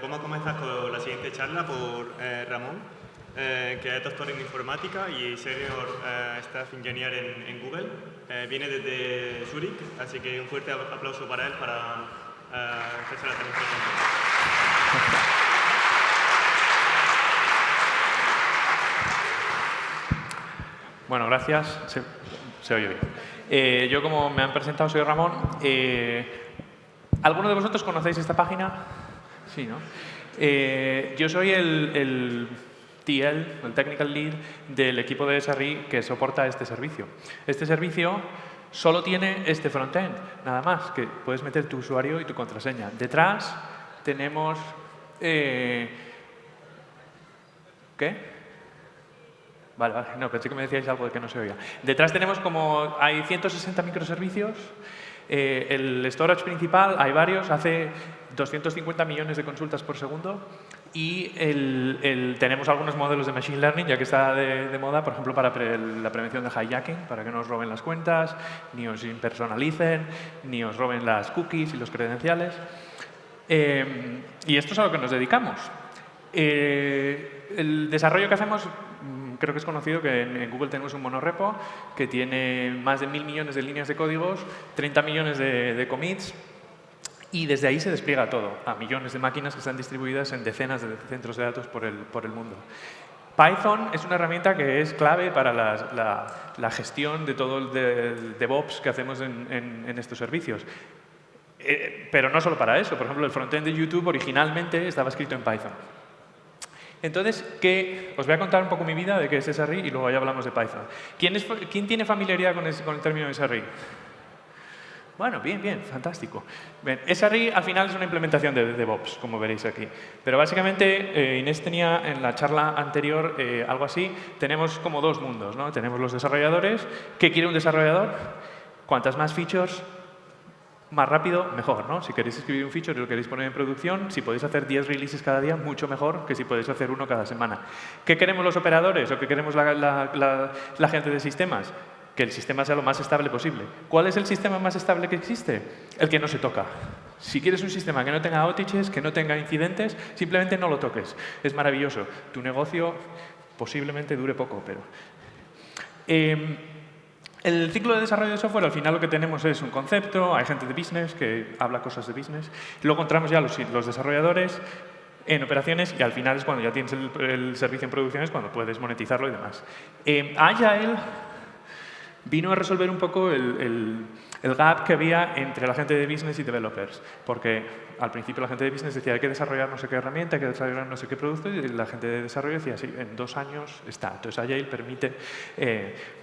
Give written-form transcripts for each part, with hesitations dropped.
Vamos a comenzar con la siguiente charla por Ramón, que es doctor en informática y senior staff engineer en Google. Viene desde Zúrich, así que un fuerte aplauso para él para hacerse la demostración. Bueno, gracias. Se oye bien. Yo, como me han presentado, soy Ramón. ¿Alguno de vosotros conocéis esta página? Sí, ¿no? Yo soy el TL, el Technical Lead, del equipo de SRI que soporta este servicio. Este servicio solo tiene este frontend, nada más, que puedes meter tu usuario y tu contraseña. Detrás tenemos... ¿Qué? Vale, no, pensé que me decíais algo de que no se oía. Detrás tenemos hay 160 microservicios. El storage principal, hay varios, hace 250 millones de consultas por segundo. Y tenemos algunos modelos de Machine Learning, ya que está de moda, por ejemplo, para la prevención de hijacking, para que no os roben las cuentas, ni os impersonalicen, ni os roben las cookies y los credenciales. Y esto es a lo que nos dedicamos. El desarrollo que hacemos, creo que es conocido que en Google tenemos un monorepo que tiene más de 1000 millones de líneas de códigos, 30 millones de commits, y desde ahí se despliega todo a millones de máquinas que están distribuidas en decenas de centros de datos por el mundo. Python es una herramienta que es clave para la gestión de todo el DevOps que hacemos en estos servicios. Pero no solo para eso. Por ejemplo, el frontend de YouTube originalmente estaba escrito en Python. Entonces, os voy a contar un poco mi vida de qué es SRI y luego ya hablamos de Python. ¿Quién tiene familiaridad con el término SRI? Bueno, bien, fantástico. Bien, SRI al final es una implementación de DevOps, como veréis aquí. Pero básicamente, Inés tenía en la charla anterior algo así. Tenemos como dos mundos, ¿no? Tenemos los desarrolladores. ¿Qué quiere un desarrollador? Cuantas más features, más rápido, mejor, ¿no? Si queréis escribir un feature y lo queréis poner en producción, si podéis hacer 10 releases cada día, mucho mejor que si podéis hacer uno cada semana. ¿Qué queremos los operadores o qué queremos la gente de sistemas? Que el sistema sea lo más estable posible. ¿Cuál es el sistema más estable que existe? El que no se toca. Si quieres un sistema que no tenga outages, que no tenga incidentes, simplemente no lo toques. Es maravilloso. Tu negocio posiblemente dure poco, pero... El ciclo de desarrollo de software, al final lo que tenemos es un concepto, hay gente de business que habla cosas de business, luego entramos ya los desarrolladores en operaciones y al final es cuando ya tienes el servicio en producción, es cuando puedes monetizarlo y demás. Agile vino a resolver un poco el gap que había entre la gente de business y developers, porque al principio la gente de business decía hay que desarrollar no sé qué herramienta, hay que desarrollar no sé qué producto, y la gente de desarrollo decía sí, en 2 años está. Entonces Agile permite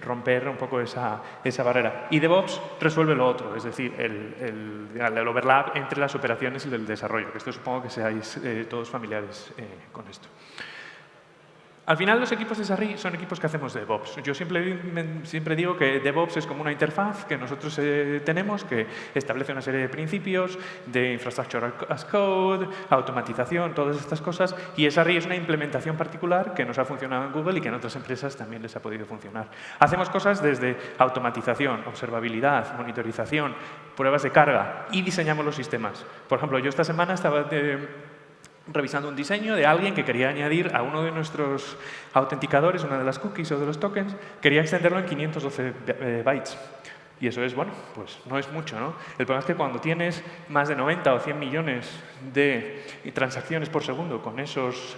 romper un poco esa barrera. Y DevOps resuelve lo otro, es decir, el overlap entre las operaciones y el desarrollo, que esto supongo que seáis todos familiares con esto. Al final, los equipos de SRI son equipos que hacemos DevOps. Yo siempre digo que DevOps es como una interfaz que nosotros tenemos que establece una serie de principios de Infrastructure as Code, automatización, todas estas cosas. Y SRI es una implementación particular que nos ha funcionado en Google y que en otras empresas también les ha podido funcionar. Hacemos cosas desde automatización, observabilidad, monitorización, pruebas de carga y diseñamos los sistemas. Por ejemplo, yo esta semana estaba revisando un diseño de alguien que quería añadir a uno de nuestros autenticadores, una de las cookies o de los tokens, quería extenderlo en 512 bytes. Y eso es, bueno, pues no es mucho, ¿no? El problema es que cuando tienes más de 90 o 100 millones de transacciones por segundo con esos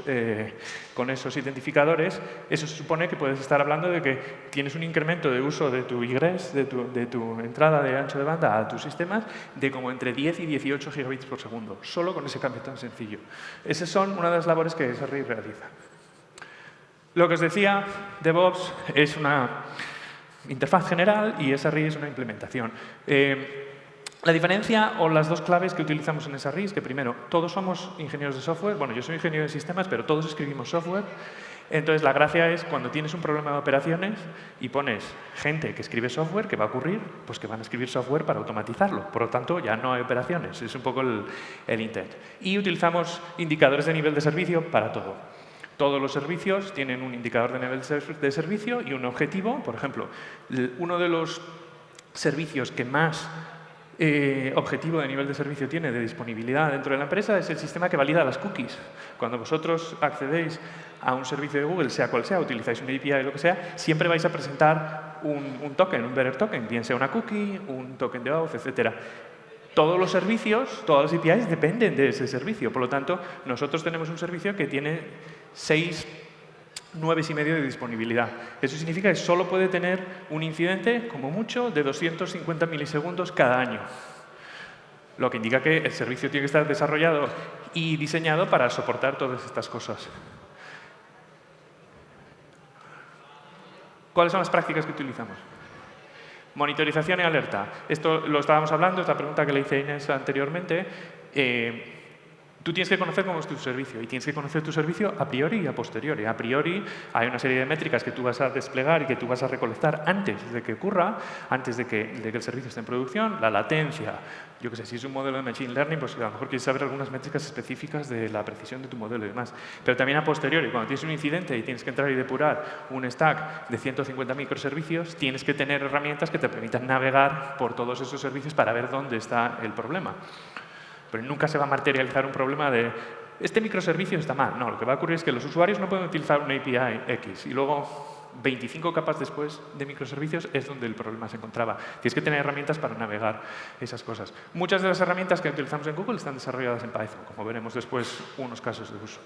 identificadores, eso supone que puedes estar hablando de que tienes un incremento de uso de tu egress, de tu entrada de ancho de banda a tus sistemas, de como entre 10 y 18 gigabits por segundo, solo con ese cambio tan sencillo. Esas son una de las labores que SRI realiza. Lo que os decía, DevOps es una interfaz general y SRI es una implementación. La diferencia o las dos claves que utilizamos en SRI es que, primero, todos somos ingenieros de software. Bueno, yo soy ingeniero de sistemas, pero todos escribimos software. Entonces, la gracia es cuando tienes un problema de operaciones y pones gente que escribe software, ¿qué va a ocurrir? Pues que van a escribir software para automatizarlo. Por lo tanto, ya no hay operaciones. Es un poco el intent. Y utilizamos indicadores de nivel de servicio para todo. Todos los servicios tienen un indicador de nivel de servicio y un objetivo. Por ejemplo, uno de los servicios que más objetivo de nivel de servicio tiene de disponibilidad dentro de la empresa es el sistema que valida las cookies. Cuando vosotros accedéis a un servicio de Google, sea cual sea, utilizáis una API o lo que sea, siempre vais a presentar un token, un bearer token, bien sea una cookie, un token de auth, etc. Todos los servicios, todas las APIs dependen de ese servicio. Por lo tanto, nosotros tenemos un servicio que tiene 6 9,5 de disponibilidad. Eso significa que solo puede tener un incidente, como mucho, de 250 milisegundos cada año. Lo que indica que el servicio tiene que estar desarrollado y diseñado para soportar todas estas cosas. ¿Cuáles son las prácticas que utilizamos? Monitorización y alerta. Esto lo estábamos hablando, esta pregunta que le hice a Inés anteriormente. Tú tienes que conocer cómo es tu servicio y tienes que conocer tu servicio a priori y a posteriori. A priori hay una serie de métricas que tú vas a desplegar y que tú vas a recolectar antes de que ocurra, antes de que el servicio esté en producción, la latencia. Yo qué sé, si es un modelo de Machine Learning, pues a lo mejor quieres saber algunas métricas específicas de la precisión de tu modelo y demás. Pero también a posteriori, cuando tienes un incidente y tienes que entrar y depurar un stack de 150 microservicios, tienes que tener herramientas que te permitan navegar por todos esos servicios para ver dónde está el problema. Pero nunca se va a materializar un problema de este microservicio está mal. No, lo que va a ocurrir es que los usuarios no pueden utilizar una API X y luego 25 capas después de microservicios es donde el problema se encontraba. Tienes que tener herramientas para navegar esas cosas. Muchas de las herramientas que utilizamos en Google están desarrolladas en Python, como veremos después unos casos de uso.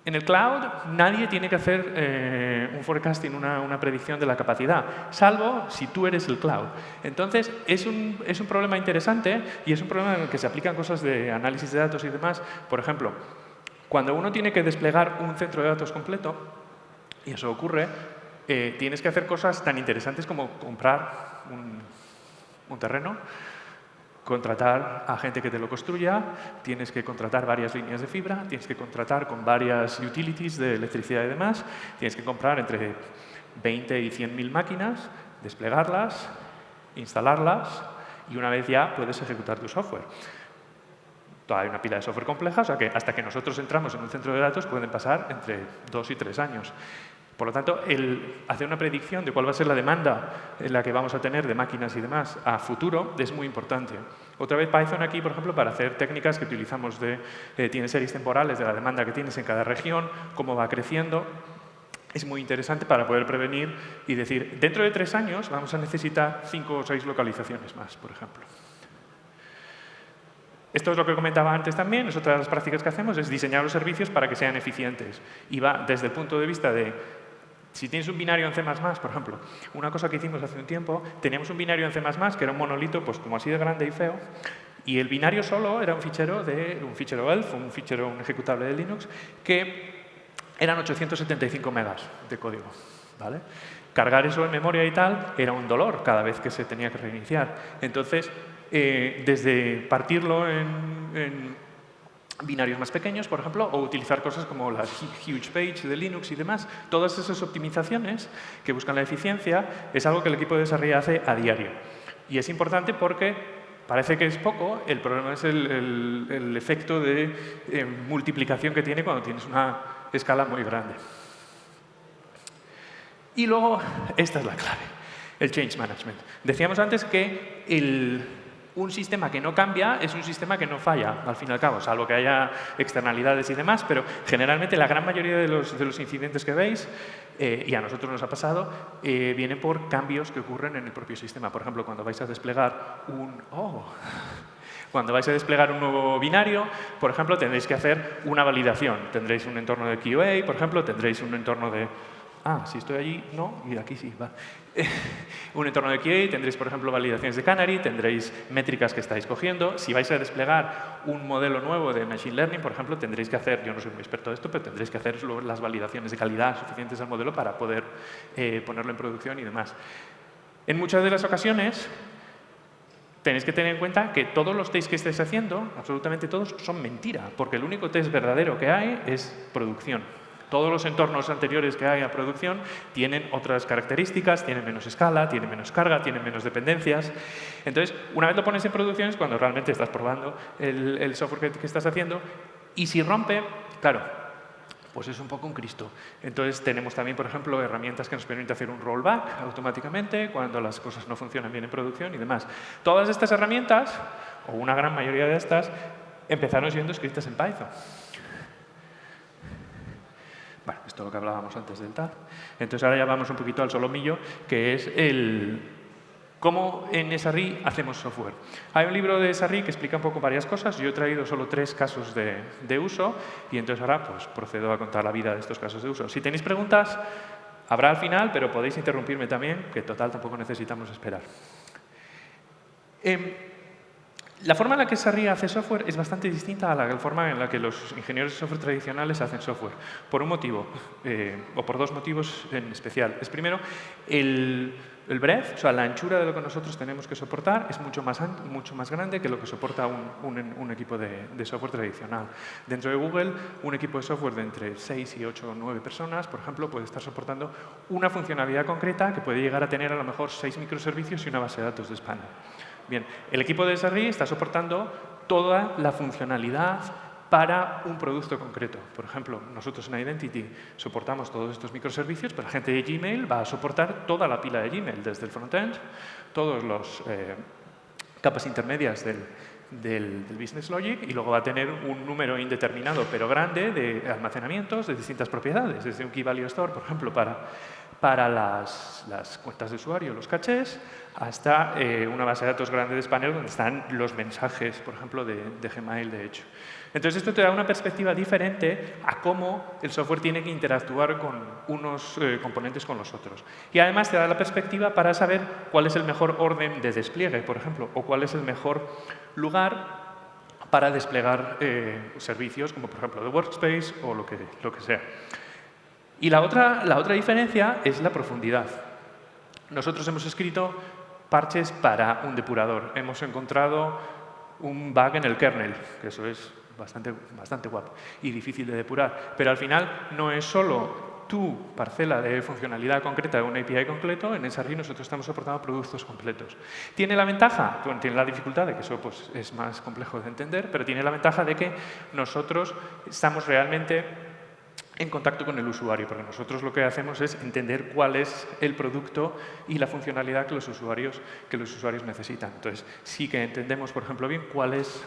En el cloud, nadie tiene que hacer un forecasting, una predicción de la capacidad, salvo si tú eres el cloud. Entonces, es un problema interesante y es un problema en el que se aplican cosas de análisis de datos y demás. Por ejemplo, cuando uno tiene que desplegar un centro de datos completo, y eso ocurre, tienes que hacer cosas tan interesantes como comprar un terreno, contratar a gente que te lo construya, tienes que contratar varias líneas de fibra, tienes que contratar con varias utilities de electricidad y demás, tienes que comprar entre 20 y 100.000 máquinas, desplegarlas, instalarlas y una vez ya puedes ejecutar tu software. Hay una pila de software compleja, o sea que hasta que nosotros entramos en un centro de datos pueden pasar entre 2 y 3 años. Por lo tanto, el hacer una predicción de cuál va a ser la demanda en la que vamos a tener de máquinas y demás a futuro es muy importante. Otra vez Python aquí, por ejemplo, para hacer técnicas que utilizamos tiene series temporales de la demanda que tienes en cada región, cómo va creciendo. Es muy interesante para poder prevenir y decir, dentro de 3 años vamos a necesitar 5 o 6 localizaciones más, por ejemplo. Esto es lo que comentaba antes también, es otra de las prácticas que hacemos, es diseñar los servicios para que sean eficientes. Y va desde el punto de vista de, si tienes un binario en C++, por ejemplo, una cosa que hicimos hace un tiempo, teníamos un binario en C++ que era un monolito, pues como así de grande y feo, y el binario solo era un fichero ELF, un ejecutable de Linux, que eran 875 megas de código, ¿vale? Cargar eso en memoria y tal era un dolor cada vez que se tenía que reiniciar. Entonces, desde partirlo en binarios más pequeños, por ejemplo, o utilizar cosas como la Huge Page de Linux y demás, todas esas optimizaciones que buscan la eficiencia es algo que el equipo de desarrollo hace a diario. Y es importante porque parece que es poco, el problema es el efecto de multiplicación que tiene cuando tienes una escala muy grande. Y luego, esta es la clave, el change management. Decíamos antes que un sistema que no cambia es un sistema que no falla, al fin y al cabo, salvo que haya externalidades y demás, pero generalmente la gran mayoría de los incidentes que veis, y a nosotros nos ha pasado, vienen por cambios que ocurren en el propio sistema. Por ejemplo, cuando vais a desplegar cuando vais a desplegar un nuevo binario, por ejemplo, tendréis que hacer una validación. Tendréis un entorno de QA, por ejemplo, tendréis un entorno de... si estoy allí, no, y aquí sí, va. Un entorno de QA, tendréis, por ejemplo, validaciones de Canary, tendréis métricas que estáis cogiendo. Si vais a desplegar un modelo nuevo de Machine Learning, por ejemplo, tendréis que hacer, yo no soy muy experto de esto, pero tendréis que hacer las validaciones de calidad suficientes al modelo para poder ponerlo en producción y demás. En muchas de las ocasiones, tenéis que tener en cuenta que todos los tests que estáis haciendo, absolutamente todos, son mentira, porque el único test verdadero que hay es producción. Todos los entornos anteriores que hay a producción tienen otras características, tienen menos escala, tienen menos carga, tienen menos dependencias. Entonces, una vez lo pones en producción es cuando realmente estás probando el software que estás haciendo. Y si rompe, claro, pues es un poco un Cristo. Entonces tenemos también, por ejemplo, herramientas que nos permiten hacer un rollback automáticamente cuando las cosas no funcionan bien en producción y demás. Todas estas herramientas, o una gran mayoría de estas, empezaron siendo escritas en Python. Bueno, esto es lo que hablábamos antes del tal. Entonces ahora ya vamos un poquito al solomillo, que es cómo en SRI hacemos software. Hay un libro de SRI que explica un poco varias cosas. Yo he traído solo 3 casos de uso y entonces ahora pues, procedo a contar la vida de estos casos de uso. Si tenéis preguntas, habrá al final, pero podéis interrumpirme también, que total tampoco necesitamos esperar. La forma en la que SRI hace software es bastante distinta a la forma en la que los ingenieros de software tradicionales hacen software. Por un motivo, o por 2 motivos en especial. Es primero, el breadth, o sea, la anchura de lo que nosotros tenemos que soportar es mucho más grande que lo que soporta un equipo de software tradicional. Dentro de Google, un equipo de software de entre 6 y 8 o 9 personas, por ejemplo, puede estar soportando una funcionalidad concreta que puede llegar a tener a lo mejor 6 microservicios y una base de datos de spanner. Bien, el equipo de SRI está soportando toda la funcionalidad para un producto concreto. Por ejemplo, nosotros en Identity soportamos todos estos microservicios, pero la gente de Gmail va a soportar toda la pila de Gmail, desde el frontend, todas las capas intermedias del Business Logic, y luego va a tener un número indeterminado, pero grande, de almacenamientos de distintas propiedades, desde un Key Value Store, por ejemplo, para las cuentas de usuario, los cachés, hasta una base de datos grande de Spanner donde están los mensajes, por ejemplo, de Gmail, de hecho. Entonces, esto te da una perspectiva diferente a cómo el software tiene que interactuar con unos componentes con los otros. Y además te da la perspectiva para saber cuál es el mejor orden de despliegue, por ejemplo, o cuál es el mejor lugar para desplegar servicios, como por ejemplo de Workspace o lo que sea. Y la otra diferencia es la profundidad. Nosotros hemos escrito parches para un depurador. Hemos encontrado un bug en el kernel, que eso es bastante guapo y difícil de depurar. Pero al final no es solo tu parcela de funcionalidad concreta de un API completo. En SRI nosotros estamos soportando productos completos. ¿Tiene la ventaja? Bueno, tiene la dificultad de que eso pues, es más complejo de entender, pero tiene la ventaja de que nosotros estamos realmente en contacto con el usuario, porque nosotros lo que hacemos es entender cuál es el producto y la funcionalidad que los usuarios necesitan. Entonces, sí que entendemos, por ejemplo, bien cuál es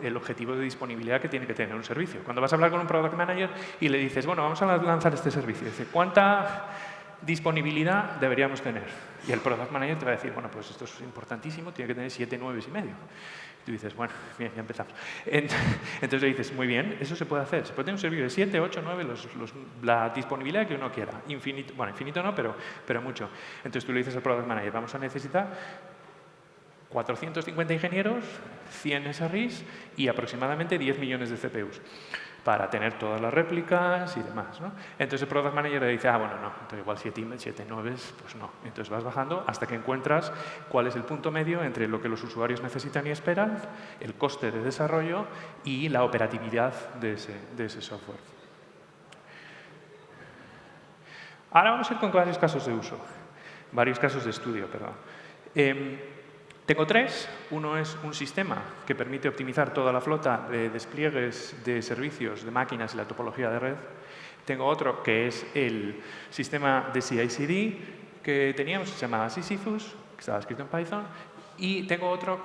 el objetivo de disponibilidad que tiene que tener un servicio. Cuando vas a hablar con un Product Manager y le dices, bueno, vamos a lanzar este servicio, dice, ¿cuánta disponibilidad deberíamos tener? Y el Product Manager te va a decir, bueno, pues esto es importantísimo, tiene que tener 7, 9 y medio. Tú dices, bueno, bien, ya empezamos. Entonces le dices, muy bien, eso se puede hacer. Se puede tener un servicio de 7, 8, 9, la disponibilidad que uno quiera. Infinito, bueno, infinito no, pero mucho. Entonces tú le dices al Product Manager, vamos a necesitar 450 ingenieros, 100 SRIs y aproximadamente 10 millones de CPUs para tener todas las réplicas y demás, ¿no? Entonces el Product Manager le dice, bueno, no, entonces igual 7, 9, pues no. Entonces vas bajando hasta que encuentras cuál es el punto medio entre lo que los usuarios necesitan y esperan, el coste de desarrollo y la operatividad de ese software. Ahora vamos a ir con varios casos de uso, varios casos de estudio, perdón. Tengo 3. Uno es un sistema que permite optimizar toda la flota de despliegues de servicios, de máquinas y la topología de red. Tengo otro que es el sistema de CI/CD que teníamos, se llamaba Sisyphus, que estaba escrito en Python. Y tengo otro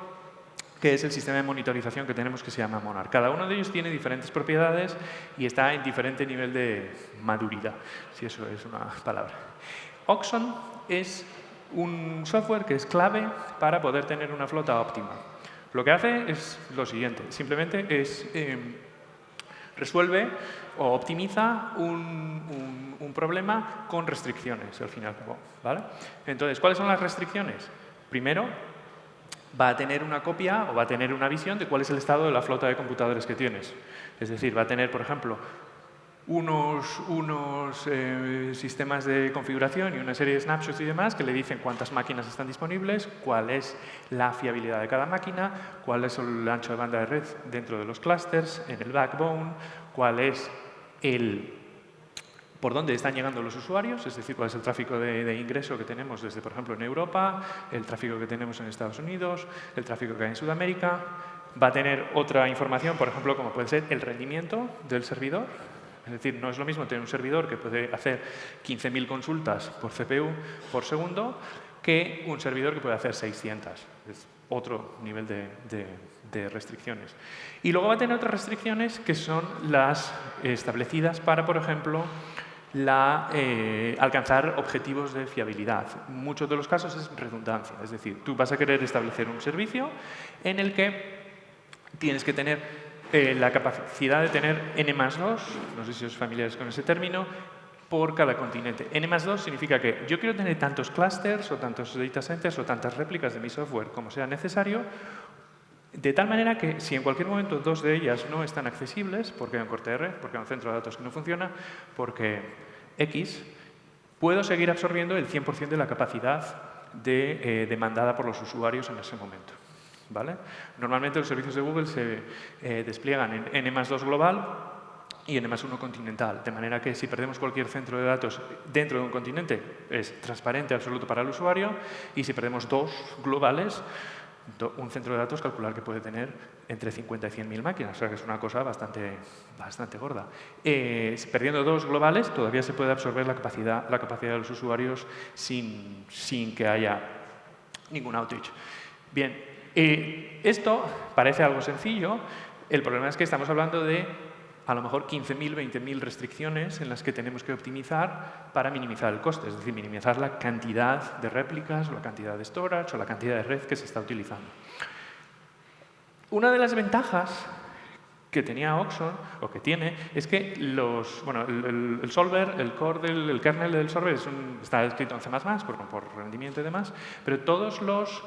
que es el sistema de monitorización que tenemos que se llama Monarch. Cada uno de ellos tiene diferentes propiedades y está en diferente nivel de maduridad, si eso es una palabra. Oxon es un software que es clave para poder tener una flota óptima. Lo que hace es lo siguiente, simplemente resuelve o optimiza un problema con restricciones, al fin y al cabo, ¿vale? Entonces, ¿cuáles son las restricciones? Primero, va a tener una copia o va a tener una visión de cuál es el estado de la flota de computadores que tienes. Es decir, va a tener, por ejemplo, unos sistemas de configuración y una serie de snapshots y demás que le dicen cuántas máquinas están disponibles, cuál es la fiabilidad de cada máquina, cuál es el ancho de banda de red dentro de los clusters, en el backbone, cuál es por dónde están llegando los usuarios, es decir, cuál es el tráfico de ingreso que tenemos desde, por ejemplo, en Europa, el tráfico que tenemos en Estados Unidos, el tráfico que hay en Sudamérica. Va a tener otra información, por ejemplo, como puede ser el rendimiento del servidor. Es decir, no es lo mismo tener un servidor que puede hacer 15.000 consultas por CPU por segundo que un servidor que puede hacer 600. Es otro nivel de restricciones. Y luego va a tener otras restricciones que son las establecidas para, por ejemplo, alcanzar objetivos de fiabilidad. En muchos de los casos es redundancia. Es decir, tú vas a querer establecer un servicio en el que tienes que tener la capacidad de tener n+2, no sé si os familiares con ese término, por cada continente. n+2 significa que yo quiero tener tantos clusters o tantos data centers o tantas réplicas de mi software como sea necesario, de tal manera que si en cualquier momento dos de ellas no están accesibles, porque hay un corte de red, porque hay un centro de datos que no funciona, porque X, puedo seguir absorbiendo el 100% de la capacidad demandada por los usuarios en ese momento. ¿Vale? Normalmente los servicios de Google se despliegan en n+2 global y n+1 continental, de manera que si perdemos cualquier centro de datos dentro de un continente es transparente absoluto para el usuario, y si perdemos dos globales, un centro de datos calcular que puede tener entre 50 y 100.000 máquinas, o sea que es una cosa bastante gorda. Perdiendo dos globales todavía se puede absorber la capacidad de los usuarios sin que haya ningún outage. Bien. Esto parece algo sencillo. El problema es que estamos hablando de a lo mejor 15.000, 20.000 restricciones en las que tenemos que optimizar para minimizar el coste, es decir, minimizar la cantidad de réplicas o la cantidad de storage o la cantidad de red que se está utilizando. Una de las ventajas que tenía Oxon, o que tiene, es que el solver, el core el kernel del solver está escrito en C++ por rendimiento y demás, pero todos los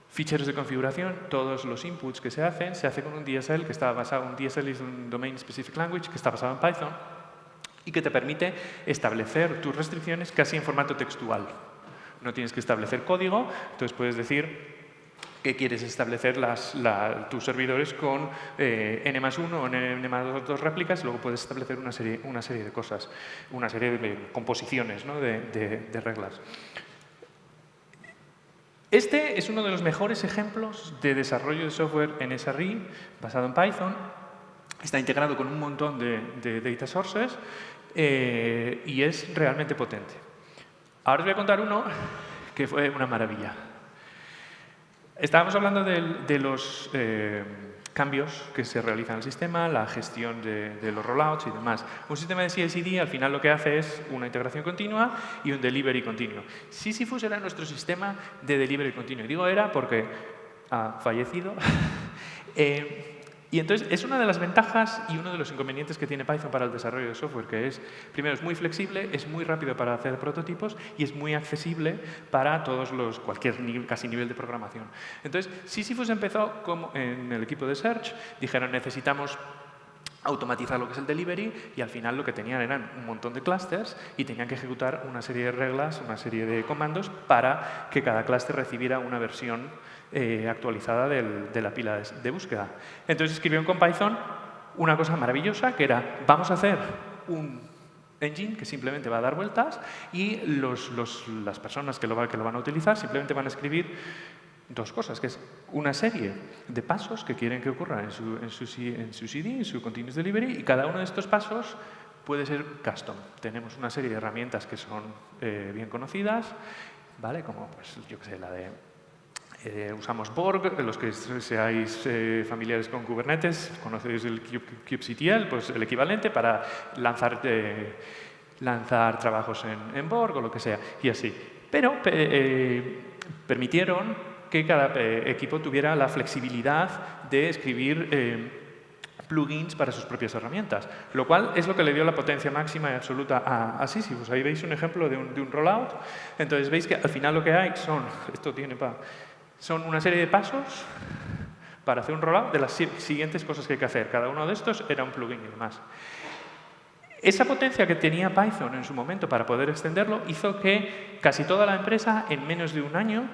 ficheros de configuración, todos los inputs que se hace con un DSL que está basado, un DSL es un Domain Specific Language que está basado en Python y que te permite establecer tus restricciones casi en formato textual. No tienes que establecer código, entonces puedes decir que quieres establecer tus servidores con n+1 o n+2 réplicas, y luego puedes establecer una serie de cosas, una serie de composiciones, ¿no? de reglas. Este es uno de los mejores ejemplos de desarrollo de software en SRE basado en Python. Está integrado con un montón de data sources y es realmente potente. Ahora os voy a contar uno que fue una maravilla. Estábamos hablando de los cambios que se realizan en el sistema, la gestión de los rollouts y demás. Un sistema de CI/CD al final lo que hace es una integración continua y un delivery continuo. Sisyphus era nuestro sistema de delivery continuo. Y digo era porque ha fallecido. Y entonces es una de las ventajas y uno de los inconvenientes que tiene Python para el desarrollo de software, que es, primero, es muy flexible, es muy rápido para hacer prototipos y es muy accesible para cualquier casi nivel de programación. Entonces, Sisyphus empezó como en el equipo de Search, dijeron necesitamos automatizar lo que es el delivery, y al final lo que tenían eran un montón de clusters y tenían que ejecutar una serie de reglas, una serie de comandos para que cada cluster recibiera una versión actualizada de la pila de búsqueda. Entonces escribieron con Python una cosa maravillosa que era, vamos a hacer un engine que simplemente va a dar vueltas y las personas que lo van a utilizar simplemente van a escribir dos cosas, que es una serie de pasos que quieren que ocurran en su CD, en su Continuous Delivery, y cada uno de estos pasos puede ser custom. Tenemos una serie de herramientas que son bien conocidas, ¿vale? Como, pues, yo qué sé, la de usamos Borg, los que seáis familiares con Kubernetes, conocéis el kubectl, pues el equivalente para lanzar trabajos en Borg o lo que sea, y así. Pero permitieron que cada equipo tuviera la flexibilidad de escribir plugins para sus propias herramientas, lo cual es lo que le dio la potencia máxima y absoluta a Sisyphus. Ahí veis un ejemplo de un rollout. Entonces veis que al final lo que hay son una serie de pasos para hacer un rollout de las siguientes cosas que hay que hacer. Cada uno de estos era un plugin y demás. Esa potencia que tenía Python en su momento para poder extenderlo hizo que casi toda la empresa en menos de un año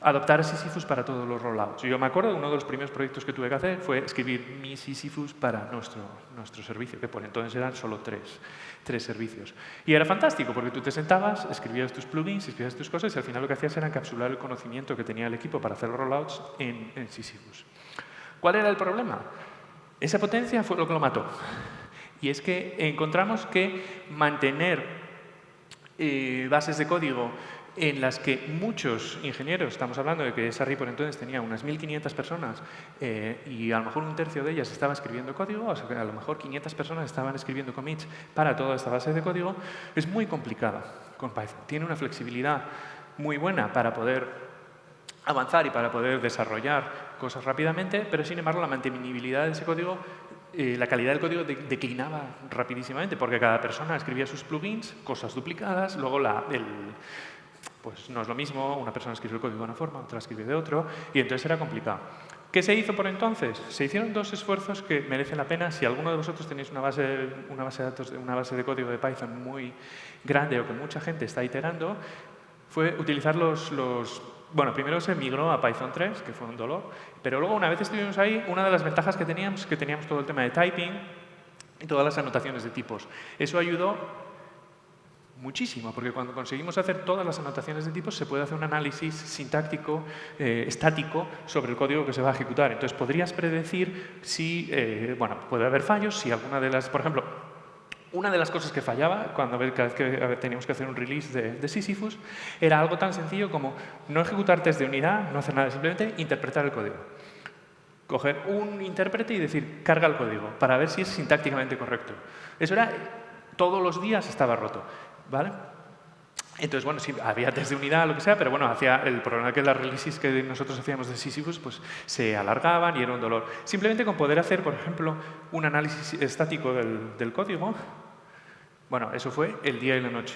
adoptara Sisyphus para todos los rollouts. Yo me acuerdo, uno de los primeros proyectos que tuve que hacer fue escribir mi Sisyphus para nuestro servicio, que por entonces eran solo tres servicios. Y era fantástico, porque tú te sentabas, escribías tus plugins, escribías tus cosas, y al final lo que hacías era encapsular el conocimiento que tenía el equipo para hacer los rollouts en Sisyphus. ¿Cuál era el problema? Esa potencia fue lo que lo mató. Y es que encontramos que mantener bases de código en las que muchos ingenieros, estamos hablando de que SRI por entonces tenía unas 1.500 personas y a lo mejor un tercio de ellas estaba escribiendo código, o sea que a lo mejor 500 personas estaban escribiendo commits para toda esta base de código, es muy complicada con Python. Tiene una flexibilidad muy buena para poder avanzar y para poder desarrollar cosas rápidamente, pero sin embargo la mantenibilidad de ese código, la calidad del código declinaba rapidísimamente porque cada persona escribía sus plugins, cosas duplicadas, luego pues no es lo mismo, una persona escribe el código de una forma, otra escribe de otro, y entonces era complicado. ¿Qué se hizo por entonces? Se hicieron dos esfuerzos que merecen la pena. Si alguno de vosotros tenéis una base de datos, una base de código de Python muy grande o que mucha gente está iterando, fue utilizar bueno, primero se migró a Python 3, que fue un dolor, pero luego una vez estuvimos ahí, una de las ventajas que teníamos todo el tema de typing y todas las anotaciones de tipos. Eso ayudó muchísimo, porque cuando conseguimos hacer todas las anotaciones de tipos se puede hacer un análisis sintáctico estático sobre el código que se va a ejecutar. Entonces podrías predecir si, bueno, puede haber fallos, si alguna de las, por ejemplo, una de las cosas que fallaba cada vez que teníamos que hacer un release de Sisyphus era algo tan sencillo como no ejecutar test de unidad, no hacer nada, simplemente interpretar el código. Coger un intérprete y decir, carga el código, para ver si es sintácticamente correcto. Eso era, todos los días estaba roto, ¿vale? Entonces, bueno, sí, había test de unidad, lo que sea, pero bueno, el problema que las releases que nosotros hacíamos de Sisyphus pues, se alargaban y era un dolor. Simplemente con poder hacer, por ejemplo, un análisis estático del código, bueno, eso fue el día y la noche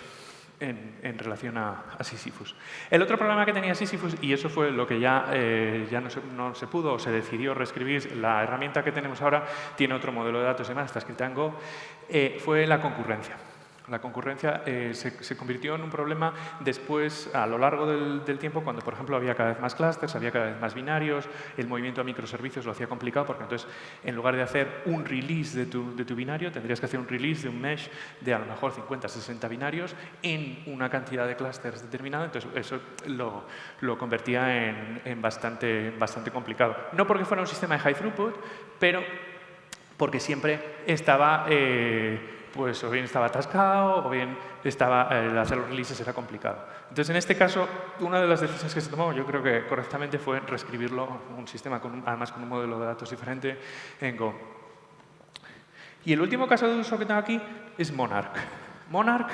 en relación a Sisyphus. El otro problema que tenía Sisyphus, y eso fue lo que ya no se pudo o se decidió reescribir, la herramienta que tenemos ahora tiene otro modelo de datos y demás, está escrita en Go, fue la concurrencia. La concurrencia se convirtió en un problema después, a lo largo del tiempo, cuando, por ejemplo, había cada vez más clústeres, había cada vez más binarios, el movimiento a microservicios lo hacía complicado, porque entonces, en lugar de hacer un release de tu binario, tendrías que hacer un release de un mesh de a lo mejor 50, 60 binarios en una cantidad de clústeres determinada. Entonces, eso lo convertía en bastante complicado. No porque fuera un sistema de high throughput, pero porque siempre estaba pues o bien estaba atascado o bien el hacer los releases era complicado. Entonces, en este caso, una de las decisiones que se tomó, yo creo que correctamente, fue reescribirlo, un sistema además con un modelo de datos diferente en Go. Y el último caso de uso que tengo aquí es Monarch. Monarch,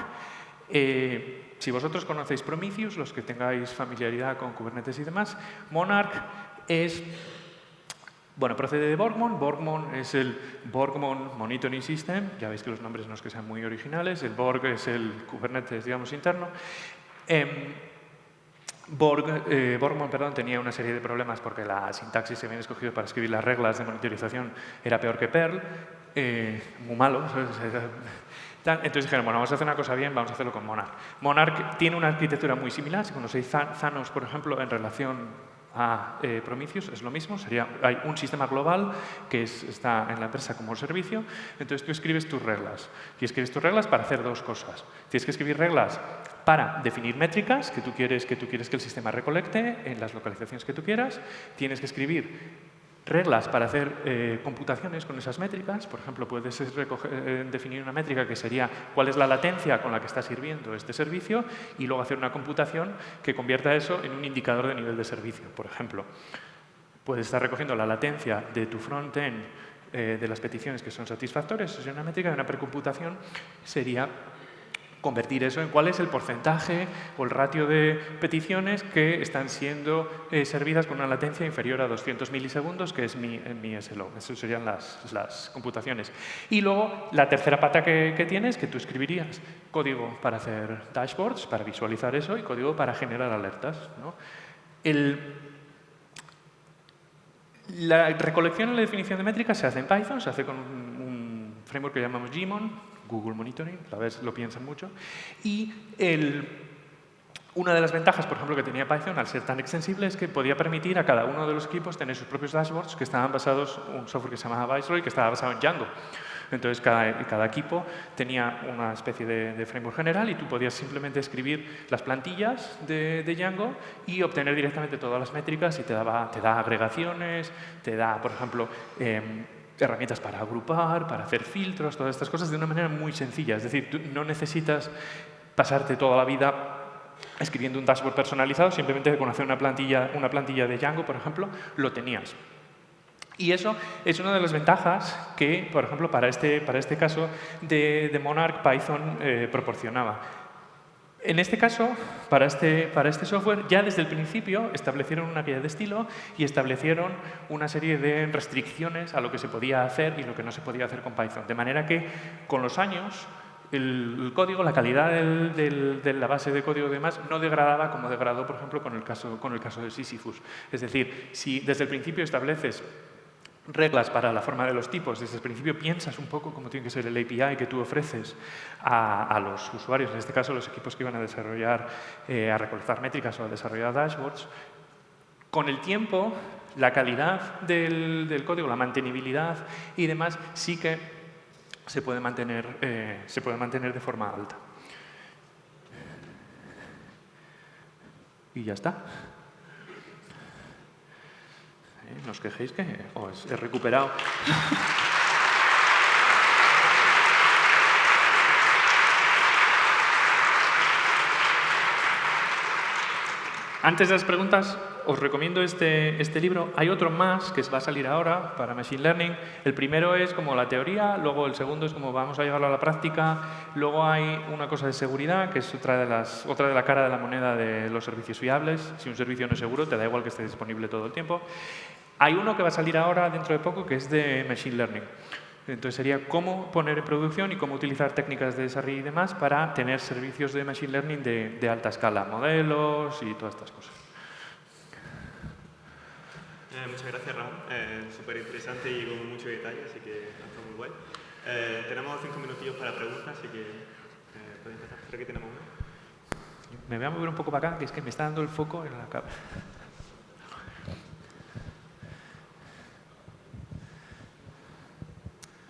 si vosotros conocéis Prometheus, los que tengáis familiaridad con Kubernetes y demás, Monarch es... Bueno, procede de Borgmon. Borgmon es el Borgmon Monitoring System. Ya veis que los nombres no es que sean muy originales. El Borg es el Kubernetes, digamos, interno. Borgmon, tenía una serie de problemas porque la sintaxis que habían escogido para escribir las reglas de monitorización era peor que Perl. Muy malo. Entonces dijeron, bueno, vamos a hacer una cosa bien, vamos a hacerlo con Monarch. Monarch tiene una arquitectura muy similar. Si conocéis Thanos, por ejemplo, en relación a Prometheus, es lo mismo. Hay un sistema global que está en la empresa como servicio. Entonces tú escribes tus reglas. Y escribes tus reglas para hacer dos cosas. Tienes que escribir reglas para definir métricas que tú quieres que el sistema recolecte en las localizaciones que tú quieras. Tienes que escribir reglas para hacer computaciones con esas métricas. Por ejemplo, puedes definir una métrica que sería cuál es la latencia con la que está sirviendo este servicio y luego hacer una computación que convierta eso en un indicador de nivel de servicio. Por ejemplo, puedes estar recogiendo la latencia de tu frontend de las peticiones que son satisfactorias. Eso es una métrica, y una precomputación sería convertir eso en cuál es el porcentaje o el ratio de peticiones que están siendo servidas con una latencia inferior a 200 milisegundos, que es mi SLO. Esas serían las computaciones. Y luego, la tercera pata que tienes, que tú escribirías código para hacer dashboards, para visualizar eso, y código para generar alertas, ¿no? La recolección y la definición de métricas se hace en Python, se hace con un framework que llamamos Gmon, Google Monitoring, a veces lo piensan mucho. Y una de las ventajas, por ejemplo, que tenía Python, al ser tan extensible, es que podía permitir a cada uno de los equipos tener sus propios dashboards que estaban basados en un software que se llamaba Viceroy, que estaba basado en Django. Entonces, cada equipo tenía una especie de framework general y tú podías simplemente escribir las plantillas de Django y obtener directamente todas las métricas y te da agregaciones, te da, por ejemplo, herramientas para agrupar, para hacer filtros, todas estas cosas de una manera muy sencilla. Es decir, tú no necesitas pasarte toda la vida escribiendo un dashboard personalizado, simplemente con hacer una plantilla de Django, por ejemplo, lo tenías. Y eso es una de las ventajas que, por ejemplo, para este caso de Monarch, Python proporcionaba. En este caso, para este software, ya desde el principio establecieron una guía de estilo y establecieron una serie de restricciones a lo que se podía hacer y lo que no se podía hacer con Python. De manera que, con los años, el código, la calidad de la base de código y demás, no degradaba como degradó, por ejemplo, con el caso de Sisyphus. Es decir, si desde el principio estableces reglas para la forma de los tipos, desde el principio piensas un poco cómo tiene que ser el API que tú ofreces a los usuarios, en este caso los equipos que iban a desarrollar, a recolectar métricas o a desarrollar dashboards, con el tiempo la calidad del código, la mantenibilidad y demás sí que se puede mantener de forma alta. Y ya está. No os quejéis que os he recuperado. Antes de las preguntas, os recomiendo este libro. Hay otro más que va a salir ahora para Machine Learning. El primero es como la teoría, luego el segundo es como vamos a llevarlo a la práctica. Luego hay una cosa de seguridad, que es otra de la cara de la moneda de los servicios fiables. Si un servicio no es seguro, te da igual que esté disponible todo el tiempo. Hay uno que va a salir ahora, dentro de poco, que es de Machine Learning. Entonces sería cómo poner en producción y cómo utilizar técnicas de desarrollo y demás para tener servicios de Machine Learning de alta escala, modelos y todas estas cosas. Muchas gracias, Ramón. Súper interesante y con mucho detalle, así que está muy guay. Tenemos 5 minutillos para preguntas, así que podéis empezar. Creo que tenemos una. Me voy a mover un poco para acá, que es que me está dando el foco en la cabeza.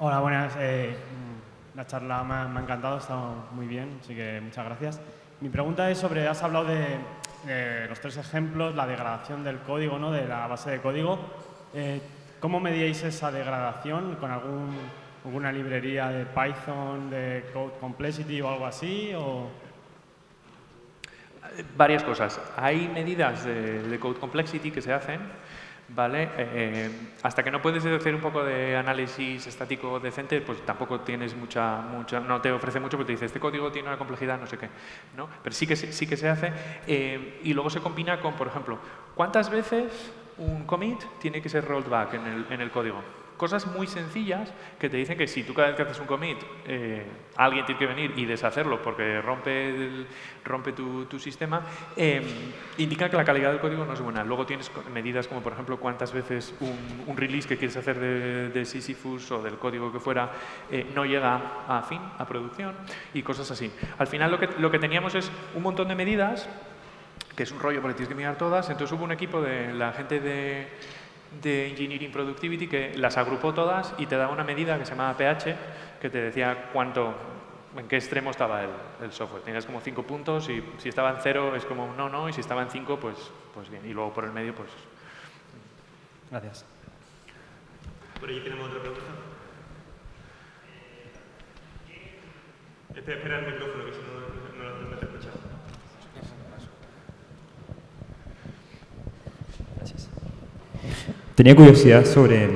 Hola, buenas. La charla me ha encantado, ha estado muy bien, así que muchas gracias. Mi pregunta es sobre, has hablado de los 3 ejemplos, la degradación del código, ¿no? De la base de código. ¿Cómo medíais esa degradación? ¿Con alguna librería de Python, de Code Complexity o algo así? Varias cosas. Hay medidas de Code Complexity que se hacen, ¿vale? Hasta que no puedes hacer un poco de análisis estático decente, pues tampoco tienes no te ofrece mucho porque te dice este código tiene una complejidad no sé qué, ¿no? Pero sí que se hace y luego se combina con, por ejemplo, ¿cuántas veces un commit tiene que ser rolled back en el código? Cosas muy sencillas que te dicen que si tú cada vez que haces un commit alguien tiene que venir y deshacerlo porque rompe tu sistema, indica que la calidad del código no es buena. Luego tienes medidas como, por ejemplo, cuántas veces un release que quieres hacer de Sisyphus o del código que fuera no llega a producción y cosas así. Al final lo que teníamos es un montón de medidas, que es un rollo porque tienes que mirar todas. Entonces hubo un equipo de la gente de Engineering Productivity que las agrupó todas y te daba una medida que se llamaba pH, que te decía en qué extremo estaba el software. Tenías como 5 puntos y si estaba en 0 es como no, y si estaba en 5, pues bien. Y luego por el medio, pues... Gracias. Por ahí tenemos otra pregunta. Espera el micrófono, que si no te escuchas. Gracias. Tenía curiosidad sobre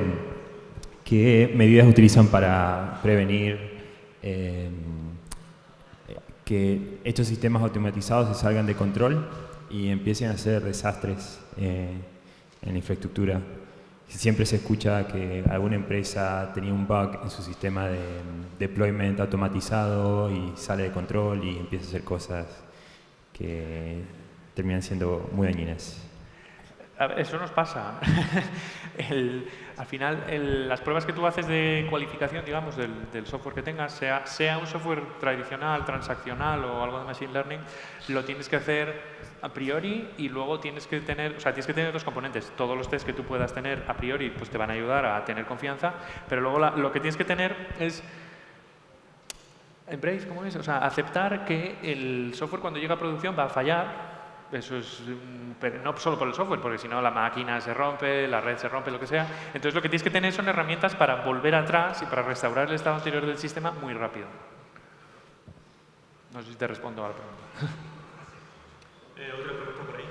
qué medidas utilizan para prevenir que estos sistemas automatizados se salgan de control y empiecen a hacer desastres en la infraestructura. Siempre se escucha que alguna empresa tenía un bug en su sistema de deployment automatizado y sale de control y empieza a hacer cosas que terminan siendo muy dañinas. Eso nos pasa. Al final, las pruebas que tú haces de cualificación, digamos, del software que tengas, sea un software tradicional, transaccional o algo de Machine Learning, lo tienes que hacer a priori y luego tienes que tener dos componentes. Todos los tests que tú puedas tener a priori pues te van a ayudar a tener confianza, pero luego lo que tienes que tener es embrace, ¿cómo es? O sea, aceptar que el software cuando llega a producción va a fallar Eso es, pero no solo por el software, porque si no la máquina se rompe, la red se rompe, lo que sea. Entonces lo que tienes que tener son herramientas para volver atrás y para restaurar el estado anterior del sistema muy rápido. No sé si te respondo a la pregunta. Otra pregunta por ahí.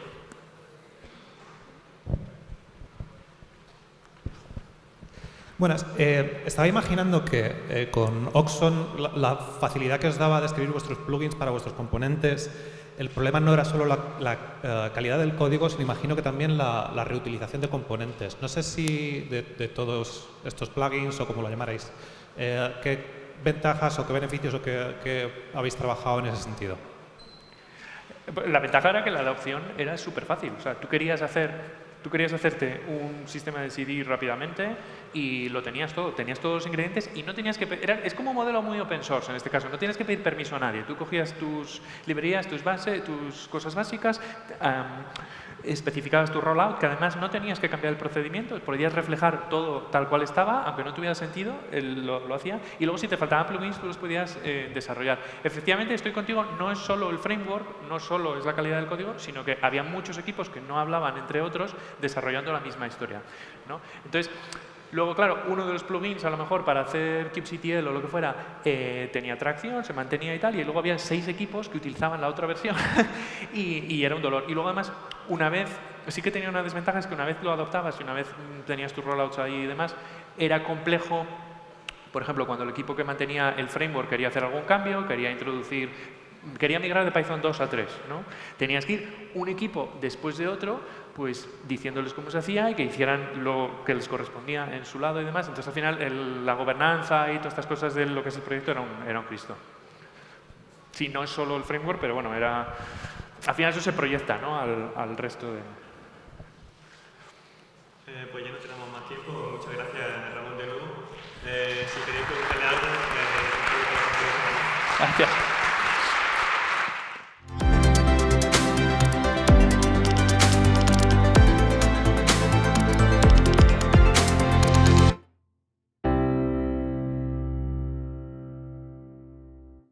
Buenas. Estaba imaginando que con Oxon la facilidad que os daba de escribir vuestros plugins para vuestros componentes, el problema no era solo la calidad del código, sino imagino que también la reutilización de componentes. No sé si de todos estos plugins o como lo llamaréis, ¿qué ventajas o qué beneficios o qué habéis trabajado en ese sentido? La ventaja era que la adopción era súper fácil. O sea, tú querías hacerte un sistema de CD rápidamente y lo tenías todo. Tenías todos los ingredientes y no tenías que... Es como un modelo muy open source en este caso. No tienes que pedir permiso a nadie. Tú cogías tus librerías, tus cosas básicas, especificabas tu rollout, que además no tenías que cambiar el procedimiento. Podías reflejar todo tal cual estaba, aunque no tuviera sentido, lo hacía. Y luego si te faltaban plugins, tú los podías desarrollar. Efectivamente, estoy contigo, no es solo el framework, no solo es la calidad del código, sino que había muchos equipos que no hablaban entre otros desarrollando la misma historia, ¿no? Entonces, luego, claro, uno de los plugins, a lo mejor, para hacer kubectl o lo que fuera, tenía tracción, se mantenía y tal, y luego había 6 equipos que utilizaban la otra versión y era un dolor. Y luego, además, una vez, sí que tenía una desventaja, es que una vez lo adoptabas y una vez tenías tus rollouts ahí y demás, era complejo. Por ejemplo, cuando el equipo que mantenía el framework quería hacer algún cambio, quería migrar de Python 2 a 3, ¿no? Tenías que ir un equipo después de otro, pues diciéndoles cómo se hacía y que hicieran lo que les correspondía en su lado y demás. Entonces, al final, la gobernanza y todas estas cosas de lo que es el proyecto era un Cristo. Sí, no es solo el framework, pero bueno, al final eso se proyecta, ¿no? al resto de... Pues ya no tenemos más tiempo. Muchas gracias, Ramón, de nuevo. Si queréis preguntarle algo... Gracias.